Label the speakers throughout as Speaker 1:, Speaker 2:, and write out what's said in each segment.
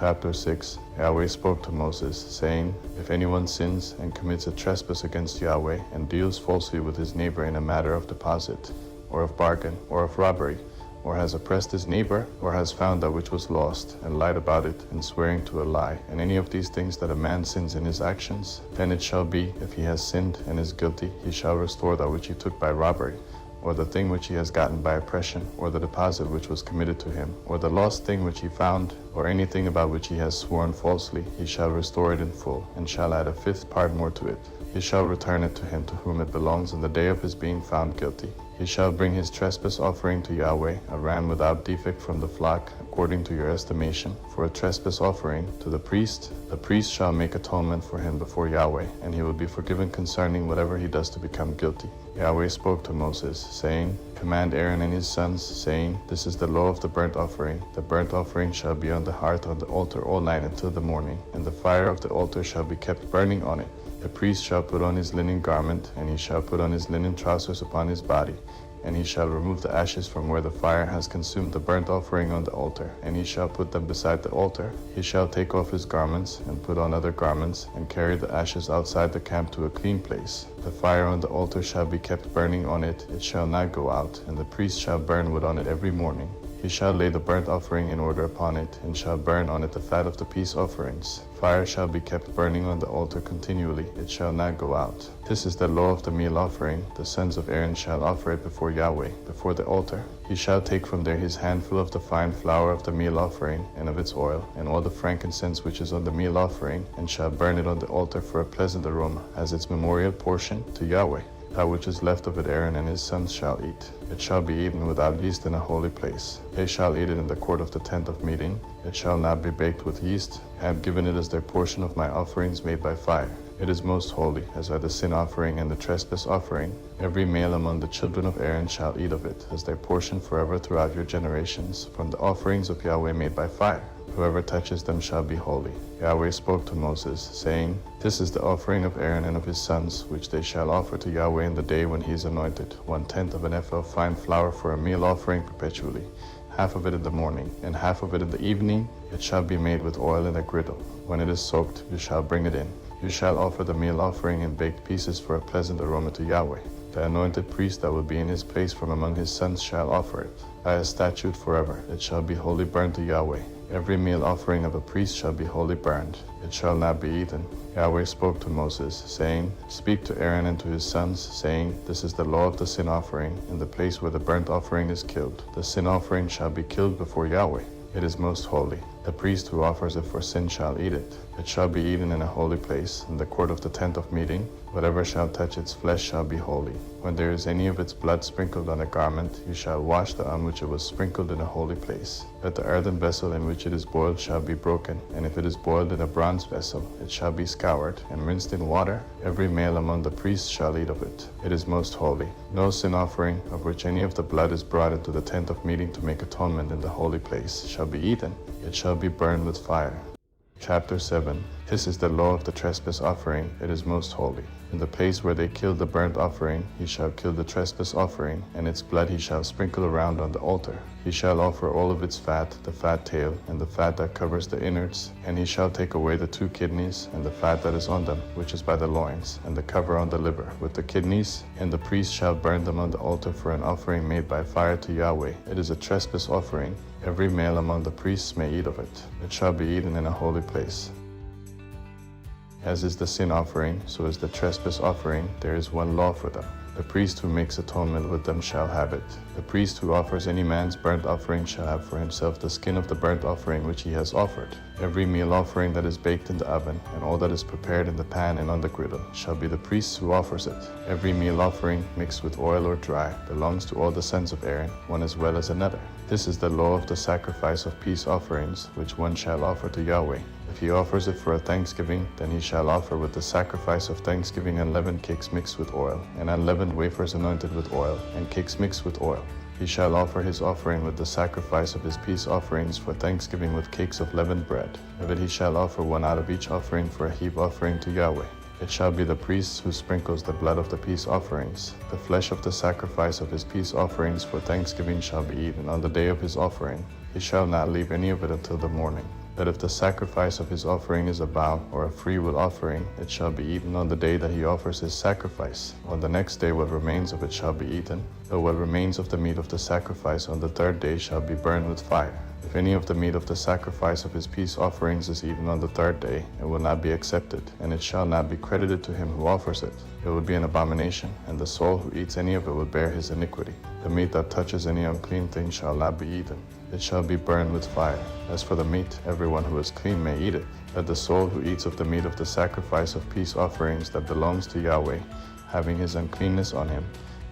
Speaker 1: Chapter 6. Yahweh spoke to Moses, saying, If anyone sins and commits a trespass against Yahweh, and deals falsely with his neighbor in a matter of deposit, or of bargain, or of robbery, or has oppressed his neighbor, or has found that which was lost, and lied about it, in swearing to a lie, and any of these things that a man sins in his actions, then it shall be, if he has sinned and is guilty, he shall restore that which he took by robbery, or the thing which he has gotten by oppression, or the deposit which was committed to him, or the lost thing which he found, or anything about which he has sworn falsely, he shall restore it in full, and shall add a fifth part more to it. He shall return it to him to whom it belongs on the day of his being found guilty. He shall bring his trespass offering to Yahweh, a ram without defect from the flock, according to your estimation, for a trespass offering to the priest. The priest shall make atonement for him before Yahweh, and he will be forgiven concerning whatever he does to become guilty. Yahweh spoke to Moses, saying, Command Aaron and his sons, saying, This is the law of the burnt offering. The burnt offering shall be on the hearth of the altar all night until the morning, and the fire of the altar shall be kept burning on it. The priest shall put on his linen garment, and he shall put on his linen trousers upon his body, and he shall remove the ashes from where the fire has consumed the burnt offering on the altar, and he shall put them beside the altar. He shall take off his garments, and put on other garments, and carry the ashes outside the camp to a clean place. The fire on the altar shall be kept burning on it, it shall not go out, and the priest shall burn wood on it every morning. He shall lay the burnt offering in order upon it, and shall burn on it the fat of the peace offerings. Fire shall be kept burning on the altar continually, it shall not go out. This is the law of the meal offering. The sons of Aaron shall offer it before Yahweh, before the altar. He shall take from there his handful of the fine flour of the meal offering, and of its oil, and all the frankincense which is on the meal offering, and shall burn it on the altar for a pleasant aroma, as its memorial portion to Yahweh. That which is left of it Aaron and his sons shall eat. It shall be eaten without yeast in a holy place. They shall eat it in the court of the tent of meeting. It shall not be baked with yeast. I have given it as their portion of my offerings made by fire. It is most holy, as are the sin offering and the trespass offering. Every male among the children of Aaron shall eat of it, as their portion forever throughout your generations, from the offerings of Yahweh made by fire. Whoever touches them shall be holy. Yahweh spoke to Moses, saying, This is the offering of Aaron and of his sons, which they shall offer to Yahweh in the day when he is anointed, 1/10 of an ephah of fine flour for a meal offering perpetually, half of it in the morning, and half of it in the evening. It shall be made with oil in a griddle. When it is soaked, you shall bring it in. You shall offer the meal offering in baked pieces for a pleasant aroma to Yahweh. The anointed priest that will be in his place from among his sons shall offer it. By a statute forever, it shall be wholly burned to Yahweh. Every meal offering of a priest shall be wholly burned. It shall not be eaten. Yahweh spoke to Moses, saying, Speak to Aaron and to his sons, saying, This is the law of the sin offering, in the place where the burnt offering is killed. The sin offering shall be killed before Yahweh. It is most holy. The priest who offers it for sin shall eat it. It shall be eaten in a holy place, in the court of the tent of meeting. Whatever shall touch its flesh shall be holy. When there is any of its blood sprinkled on a garment, you shall wash the on which it was sprinkled in a holy place. But the earthen vessel in which it is boiled shall be broken, and if it is boiled in a bronze vessel, it shall be scoured and rinsed in water. Every male among the priests shall eat of it. It is most holy. No sin offering, of which any of the blood is brought into the tent of meeting to make atonement in the holy place, shall be eaten. It shall be burned with fire. Chapter 7. This is the law of the trespass offering. It is most holy. In the place where they killed the burnt offering, he shall kill the trespass offering, and its blood he shall sprinkle around on the altar. He shall offer all of its fat, the fat tail, and the fat that covers the innards, and he shall take away the 2 kidneys, and the fat that is on them, which is by the loins, and the cover on the liver, with the kidneys, and the priest shall burn them on the altar for an offering made by fire to Yahweh. It is a trespass offering. Every male among the priests may eat of it. It shall be eaten in a holy place. As is the sin offering, so is the trespass offering. There is one law for them. The priest who makes atonement with them shall have it. The priest who offers any man's burnt offering shall have for himself the skin of the burnt offering which he has offered. Every meal offering that is baked in the oven, and all that is prepared in the pan and on the griddle, shall be the priest who offers it. Every meal offering, mixed with oil or dry, belongs to all the sons of Aaron, one as well as another. This is the law of the sacrifice of peace offerings, which one shall offer to Yahweh. If he offers it for a thanksgiving, then he shall offer with the sacrifice of thanksgiving unleavened cakes mixed with oil, and unleavened wafers anointed with oil, and cakes mixed with oil. He shall offer his offering with the sacrifice of his peace offerings for thanksgiving with cakes of leavened bread. Of it he shall offer one out of each offering for a heap offering to Yahweh. It shall be the priest who sprinkles the blood of the peace offerings. The flesh of the sacrifice of his peace offerings for thanksgiving shall be eaten on the day of his offering. He shall not leave any of it until the morning. that if the sacrifice of his offering is a vow or a freewill offering, it shall be eaten on the day that he offers his sacrifice. On the next day what remains of it shall be eaten, though what remains of the meat of the sacrifice on the third day shall be burned with fire. If any of the meat of the sacrifice of his peace offerings is eaten on the third day, it will not be accepted, and it shall not be credited to him who offers it. It will be an abomination, and the soul who eats any of it will bear his iniquity. The meat that touches any unclean thing shall not be eaten. It shall be burned with fire. As for the meat, everyone who is clean may eat it, but the soul who eats of the meat of the sacrifice of peace offerings that belongs to Yahweh, having his uncleanness on him,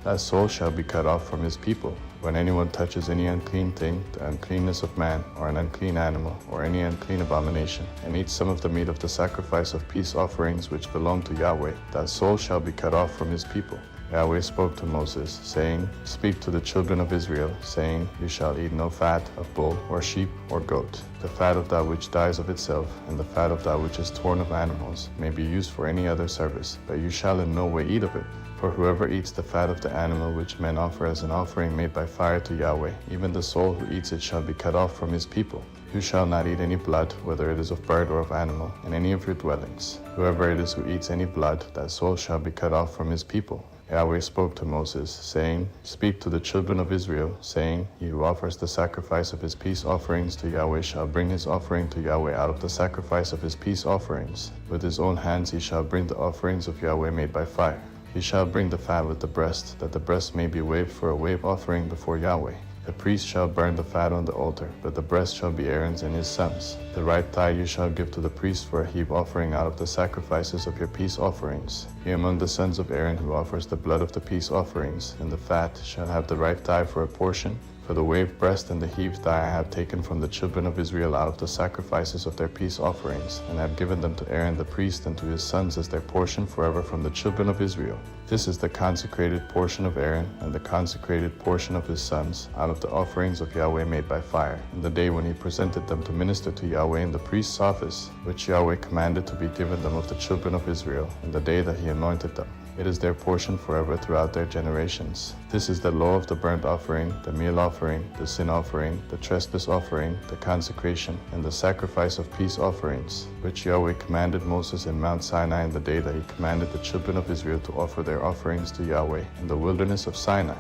Speaker 1: that soul shall be cut off from his people. When anyone touches any unclean thing, the uncleanness of man, or an unclean animal, or any unclean abomination, and eats some of the meat of the sacrifice of peace offerings which belong to Yahweh, that soul shall be cut off from his people. Yahweh spoke to Moses, saying, Speak to the children of Israel, saying, You shall eat no fat of bull, or sheep, or goat. The fat of that which dies of itself, and the fat of that which is torn of animals, may be used for any other service, but you shall in no way eat of it. For whoever eats the fat of the animal which men offer as an offering made by fire to Yahweh, even the soul who eats it shall be cut off from his people. You shall not eat any blood, whether it is of bird or of animal, in any of your dwellings. Whoever it is who eats any blood, that soul shall be cut off from his people. Yahweh spoke to Moses, saying, Speak to the children of Israel, saying, He who offers the sacrifice of his peace offerings to Yahweh shall bring his offering to Yahweh out of the sacrifice of his peace offerings. With his own hands he shall bring the offerings of Yahweh made by fire. He shall bring the fat with the breast, that the breast may be waved for a wave offering before Yahweh. The priest shall burn the fat on the altar, but the breast shall be Aaron's and his sons. The right thigh you shall give to the priest for a heave offering out of the sacrifices of your peace offerings. He among the sons of Aaron who offers the blood of the peace offerings, and the fat shall have the right thigh for a portion. For the waved breast and the heaved thigh I have taken from the children of Israel out of the sacrifices of their peace offerings, and have given them to Aaron the priest and to his sons as their portion forever from the children of Israel. This is the consecrated portion of Aaron and the consecrated portion of his sons out of the offerings of Yahweh made by fire, in the day when he presented them to minister to Yahweh in the priest's office, which Yahweh commanded to be given them of the children of Israel, in the day that he anointed them. It is their portion forever throughout their generations. This is the law of the burnt offering, the meal offering, the sin offering, the trespass offering, the consecration, and the sacrifice of peace offerings, which Yahweh commanded Moses in Mount Sinai in the day that he commanded the children of Israel to offer their offerings to Yahweh in the wilderness of Sinai.